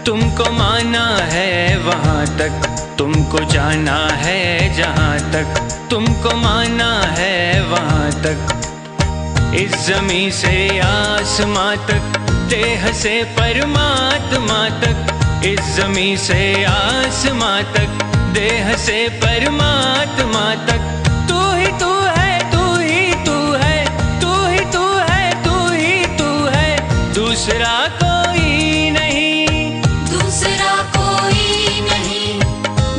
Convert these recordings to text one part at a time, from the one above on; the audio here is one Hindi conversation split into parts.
तुमको माना है वहाँ तक, तुमको जाना है जहाँ तक, तुमको माना है वहाँ तक। इस ज़मीं से आसमां तक, देह से परमात्मा तक। इस ज़मीं से आसमां तक, देह से परमात्मा तक। तू ही तू है, तू ही तू है, तू ही तू है, तू ही तू है, दूसरा कोई नहीं, दूसरा कोई नहीं,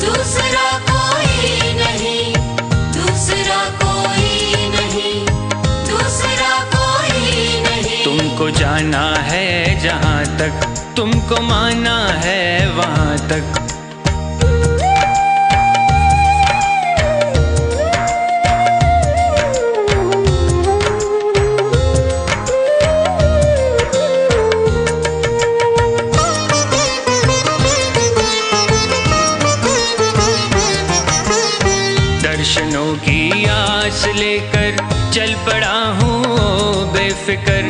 दूसरा कोई नहीं, दूसरा कोई नहीं, दूसरा कोई नहीं। तुमको जाना है जहाँ तक, तुमको माना है वहाँ तक। दर्शनों की आस लेकर चल पड़ा हूँ बेफिक्र।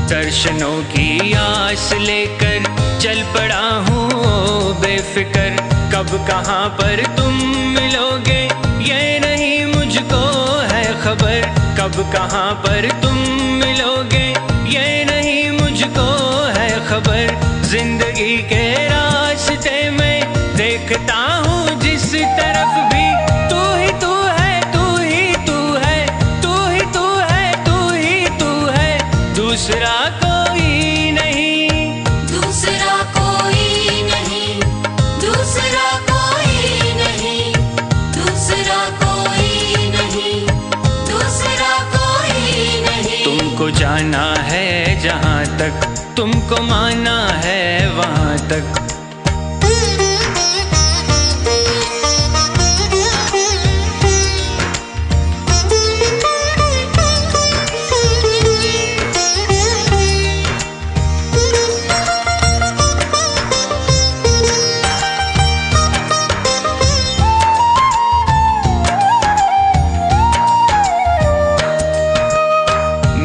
दर्शनों की आस लेकर चल पड़ा हूँ बेफिक्र। कब कहाँ पर तुम मिलोगे ये नहीं मुझको है खबर। कब कहाँ पर तुम मिलोगे ये नहीं मुझको है खबर। जिंदगी के रास्ते में देखता हूँ जिस तरफ भी, तू ही तू है, तू ही तू है, तू ही तू है, तू ही तू है, दूसरा कोई नहीं, दूसरा कोई नहीं, दूसरा कोई नहीं, दूसरा कोई नहीं, दूसरा कोई नहीं। तुमको जाना है जहाँ तक, तुमको माना है वहाँ तक।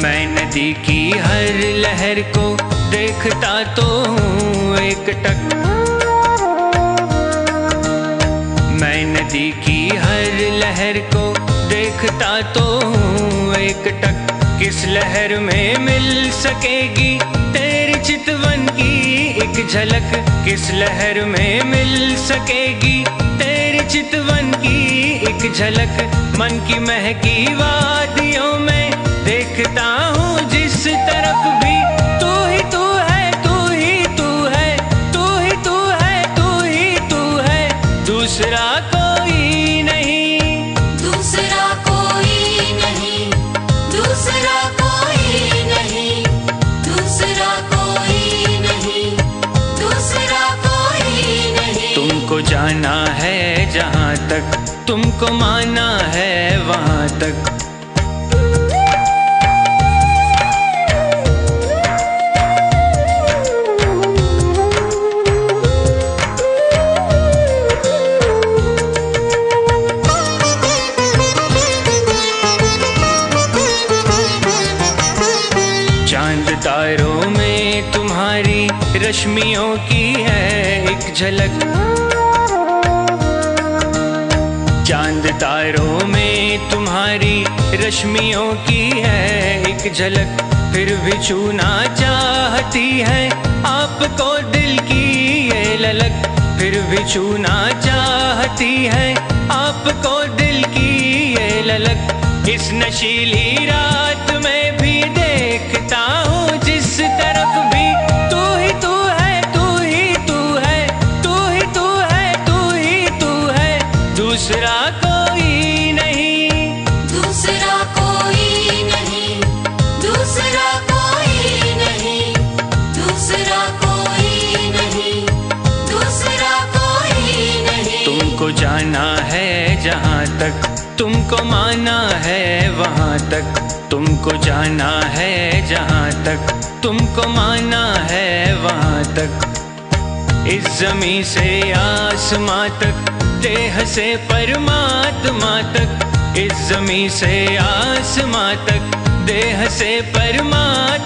मैं नदी की हर लहर को देखता तो हूँ एक टक। मैं नदी की हर लहर को देखता तो हूँ एक टक। किस लहर में मिल सकेगी तेरी चितवन की एक झलक। किस लहर में मिल सकेगी तेरी चितवन की एक झलक। मन की महकी वादियों में देखता हूँ जिस तरफ भी, तू ही तू है, तू ही तू है, तू ही तू है, तू ही तू है, दूसरा कोई नहीं, दूसरा कोई नहीं, दूसरा कोई नहीं, दूसरा कोई नहीं, दूसरा कोई नहीं। तुमको जाना है जहाँ तक, तुमको माना है वहाँ तक। चांद तारों में तुम्हारी रश्मियों की है एक झलक। चांद तारों में तुम्हारी रश्मियों की है एक झलक। फिर भी छूना चाहती है आपको दिल की ये ललक। फिर भी छूना चाहती है आपको दिल की ये ललक। इस नशीली रात में भी देखता हूँ जिस तरफ भी, तू ही तू है, तू ही तू है, तू ही तू है, तू ही तू है, दूसरा कोई नहीं, दूसरा कोई नहीं, दूसरा कोई नहीं, दूसरा कोई नहीं, दूसरा कोई नहीं। तुमको जाना है जहाँ तक, तुमको माना है वहाँ तक। तुमको जाना है जहाँ तक, तुमको माना है वहाँ तक। इस ज़मीं से आसमां तक, देह से परमात्मा तक। इस ज़मीं से आसमां तक, देह से परमात्मा